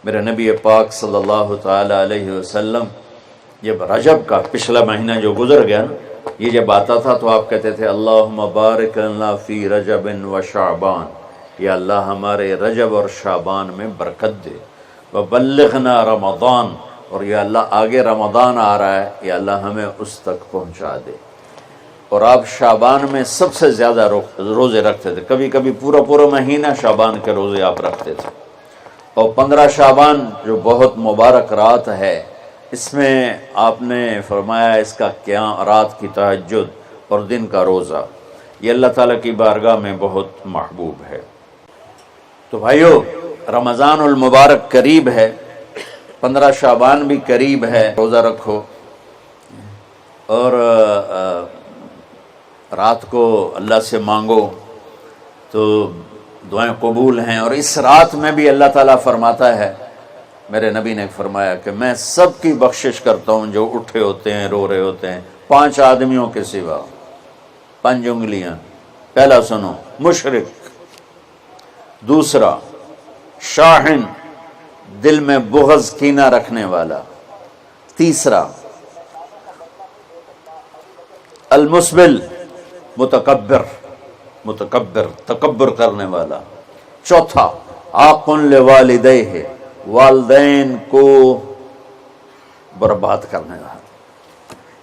میرے نبی پاک صلی اللہ تعالی علیہ وسلم جب رجب کا پچھلا مہینہ جو گزر گیا نا، یہ جب آتا تھا تو آپ کہتے تھے اللہم بارک لنا فی رجب و شعبان، یا اللہ ہمارے رجب اور شعبان میں برکت دے، وبلغنا رمضان، اور یا اللہ آگے رمضان آ رہا ہے، یا اللہ ہمیں اس تک پہنچا دے۔ اور آپ شعبان میں سب سے زیادہ روزے رکھتے تھے، کبھی کبھی پورا مہینہ شعبان کے روزے آپ رکھتے تھے۔ اور 15 شعبان جو بہت مبارک رات ہے، اس میں آپ نے فرمایا اس کا قیام، رات کی تہجد اور دن کا روزہ، یہ اللہ تعالیٰ کی بارگاہ میں بہت محبوب ہے۔ تو بھائیو، رمضان المبارک قریب ہے، 15 شعبان بھی قریب ہے، روزہ رکھو اور رات کو اللہ سے مانگو تو دعائیں قبول ہیں۔ اور اس رات میں بھی اللہ تعالیٰ فرماتا ہے، میرے نبی نے فرمایا کہ میں سب کی بخشش کرتا ہوں جو اٹھے ہوتے ہیں، رو رہے ہوتے ہیں، 5 آدمیوں کے سوا، 5 انگلیاں۔ پہلا سنو، مشرک، دوسرا شاحن، دل میں بغض کینہ رکھنے والا، تیسرا المسبل، متکبر تکبر کرنے والا، چوتھا عاق لوالدیہ، والدین کو برباد کرنے والا۔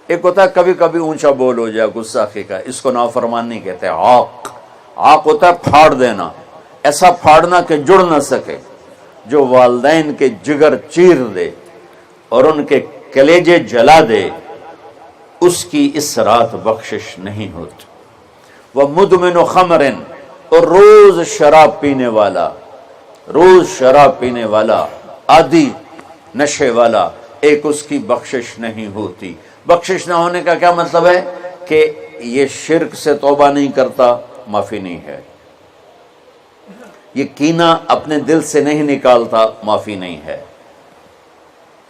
ایک ہوتا ہے کبھی کبھی اونچا بول ہو جائے، گستاخی کا، اس کو نافرمانی کہتے ہیں۔ عاق ہوتا ہے پھاڑ دینا، ایسا پھاڑنا کہ جڑ نہ سکے، جو والدین کے جگر چیر دے اور ان کے کلیجے جلا دے، اس کی اس رات بخشش نہیں ہوتی۔ وہ مدمن خمر، اور روز شراب پینے والا، عادی نشے والا، ایک اس کی بخشش نہیں ہوتی۔ بخشش نہ ہونے کا کیا مطلب ہے؟ کہ یہ شرک سے توبہ نہیں کرتا، معافی نہیں ہے، یہ کینہ اپنے دل سے نہیں نکالتا، معافی نہیں ہے،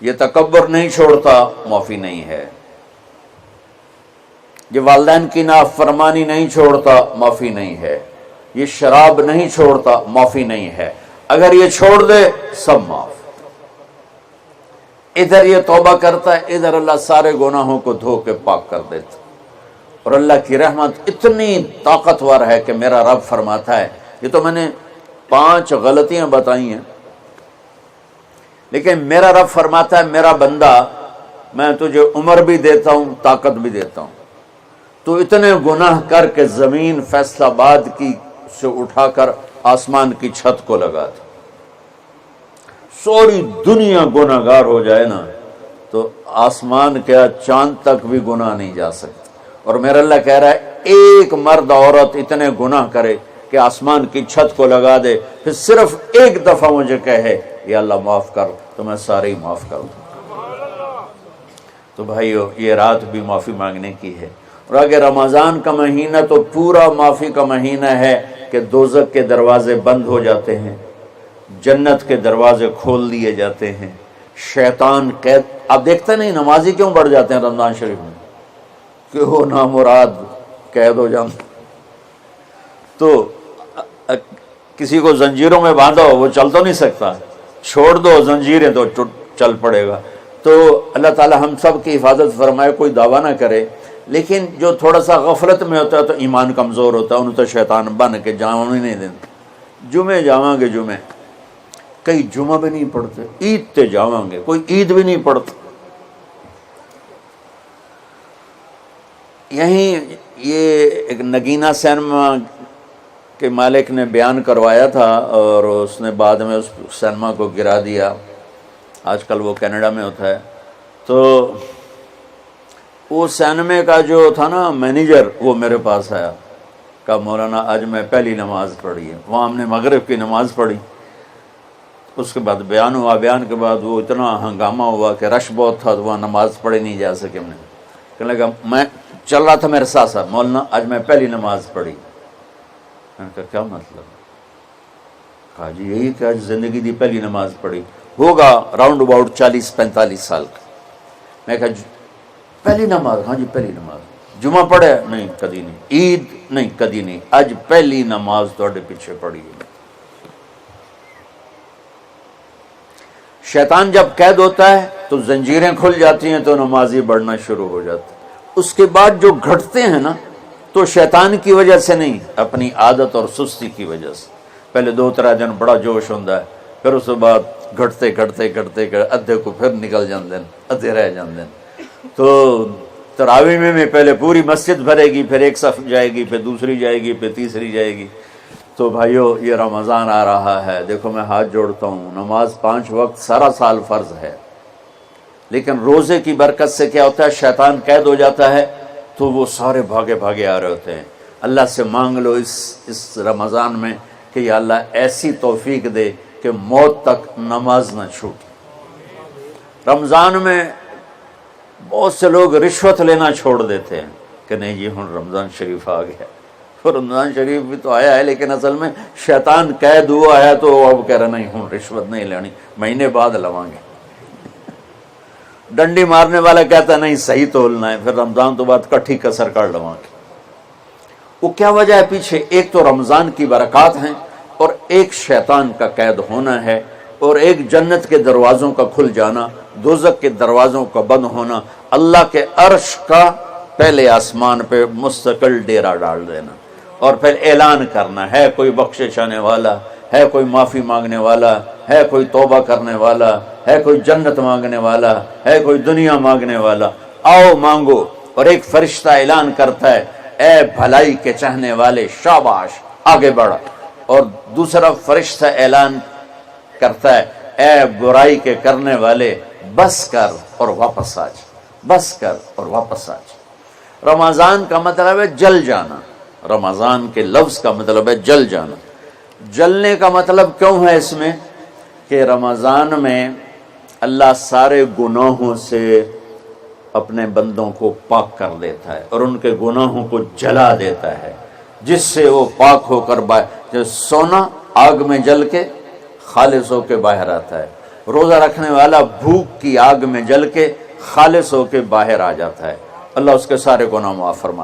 یہ تکبر نہیں چھوڑتا، معافی نہیں ہے، یہ والدین کی نافرمانی نہیں چھوڑتا، معافی نہیں ہے، یہ شراب نہیں چھوڑتا، معافی نہیں ہے۔ اگر یہ چھوڑ دے سب معاف۔ ادھر یہ توبہ کرتا ہے، ادھر اللہ سارے گناہوں کو دھو کے پاک کر دیتا۔ اور اللہ کی رحمت اتنی طاقتور ہے کہ میرا رب فرماتا ہے، یہ تو میں نے 5 غلطیاں بتائی ہیں، لیکن میرا رب فرماتا ہے میرا بندہ، میں تجھے عمر بھی دیتا ہوں، طاقت بھی دیتا ہوں، تو اتنے گناہ کر کے زمین فیصل آباد کی سے اٹھا کر آسمان کی چھت کو لگا دے، سوری دنیا گناہ گار ہو جائے نا تو آسمان کیا چاند تک بھی گناہ نہیں جا سکتا۔ اور میرا اللہ کہہ رہا ہے ایک مرد عورت اتنے گناہ کرے کہ آسمان کی چھت کو لگا دے، پھر صرف ایک دفعہ مجھے کہے یا اللہ معاف کر، تو میں سارے ہی معاف کر دوں۔ تو بھائیو، یہ رات بھی معافی مانگنے کی ہے۔ اور اگر رمضان کا مہینہ تو پورا معافی کا مہینہ ہے کہ دوزخ کے دروازے بند ہو جاتے ہیں، جنت کے دروازے کھول دیے جاتے ہیں، شیطان قید، آپ دیکھتے نہیں نمازی کیوں بڑھ جاتے ہیں رمضان شریف میں؟ کہ وہ نامراد قید ہو جاتے، تو کسی کو زنجیروں میں باندھو وہ چل تو نہیں سکتا، چھوڑ دو زنجیریں تو چل پڑے گا۔ تو اللہ تعالی ہم سب کی حفاظت فرمائے، کوئی دعویٰ نہ کرے، لیکن جو تھوڑا سا غفلت میں ہوتا ہے تو ایمان کمزور ہوتا ہے، انہوں تو شیطان بن کے جاؤں ہی نہیں دیتے۔ جمعے جاواں گے، جمعے کئی جمعہ بھی نہیں پڑھتے، عید تے جاواں گے، کوئی عید بھی نہیں پڑھتا۔ یہیں یہ ایک نگینہ سینما کے مالک نے بیان کروایا تھا اور اس نے بعد میں اس سینما کو گرا دیا، آج کل وہ کینیڈا میں ہوتا ہے۔ تو وہ سینمے کا جو تھا نا مینیجر، وہ میرے پاس آیا، کہا مولانا آج میں پہلی نماز پڑھی ہے۔ وہاں ہم نے مغرب کی نماز پڑھی، اس کے بعد بیان ہوا، بیان کے بعد وہ اتنا ہنگامہ ہوا کہ رش بہت تھا تو وہاں نماز پڑھی نہیں جا سکے۔ ہم نے کہنے لگا، میں چل رہا تھا میرے ساتھ ساتھ، مولانا آج میں پہلی نماز پڑھی۔ میں نے کہا کیا مطلب؟ کہا جی یہی کہ آج زندگی دی پہلی نماز پڑھی، ہوگا راؤنڈ اباؤٹ 40-45 سال کا۔ میں کہا پہلی نماز؟ ہاں جی پہلی نماز۔ جمعہ پڑھے؟ نہیں کدی نہیں۔ عید؟ نہیں کدی نہیں۔ اج پہلی نماز تواڈے پیچھے پڑھی ہے۔ شیطان جب قید ہوتا ہے تو زنجیریں کھل جاتی ہیں تو نمازی بڑھنا شروع ہو جاتا ہے۔ اس کے بعد جو گھٹتے ہیں نا تو شیطان کی وجہ سے نہیں، اپنی عادت اور سستی کی وجہ سے۔ پہلے 2-3 دن بڑا جوش ہوتا ہے، پھر اس کے بعد گھٹتے ادھے کو پھر نکل جاندے ہیں، ادھے رہ جاندے ہیں۔ تو تراویح میں پہلے پوری مسجد بھرے گی، پھر ایک صف جائے گی، پھر دوسری جائے گی، پھر تیسری جائے گی۔ تو بھائیو یہ رمضان آ رہا ہے، دیکھو میں ہاتھ جوڑتا ہوں، نماز 5 وقت سارا سال فرض ہے، لیکن روزے کی برکت سے کیا ہوتا ہے، شیطان قید ہو جاتا ہے تو وہ سارے بھاگے آ رہے ہوتے ہیں۔ اللہ سے مانگ لو اس رمضان میں کہ یا اللہ ایسی توفیق دے کہ موت تک نماز نہ چھوٹے۔ رمضان میں بہت سے لوگ رشوت لینا چھوڑ دیتے ہیں کہ نہیں جی ہن رمضان شریف آ گیا، رمضان شریف بھی تو آیا ہے، لیکن اصل میں شیطان قید ہوا ہے تو اب کہہ رہا نہیں ہوں رشوت نہیں لینی، مہینے بعد لواں گے۔ ڈنڈی مارنے والا کہتا ہے نہیں صحیح تولنا ہے، پھر رمضان تو بعد کٹھی کسر کر لواں گے۔ وہ کیا وجہ ہے پیچھے؟ ایک تو رمضان کی برکات ہیں، اور ایک شیطان کا قید ہونا ہے، اور ایک جنت کے دروازوں کا کھل جانا، دوزخ کے دروازوں کا بند ہونا، اللہ کے عرش کا پہلے آسمان پہ مستقل ڈیرا ڈال دینا، اور پھر اعلان کرنا ہے کوئی بخشش آنے والا ہے، کوئی معافی مانگنے والا ہے، کوئی توبہ کرنے والا ہے، کوئی جنت مانگنے والا ہے، کوئی دنیا مانگنے والا، آؤ مانگو۔ اور ایک فرشتہ اعلان کرتا ہے اے بھلائی کے چاہنے والے شاباش آگے بڑھ، اور دوسرا فرشتہ اعلان کرتا ہے اے برائی کے کرنے والے بس کر اور واپس آ جا، بس کر اور واپس آ جا۔ رمضان کا مطلب ہے جل جانا، رمضان کے لفظ کا مطلب ہے جل جانا۔ جلنے کا مطلب کیوں ہے اس میں کہ رمضان میں اللہ سارے گناہوں سے اپنے بندوں کو پاک کر دیتا ہے اور ان کے گناہوں کو جلا دیتا ہے، جس سے وہ پاک ہو کر جیسے سونا آگ میں جل کے خالص ہو کے باہر آتا ہے، روزہ رکھنے والا بھوک کی آگ میں جل کے خالص ہو کے باہر آ جاتا ہے۔ اللہ اس کے سارے گناہ معاف فرمائے۔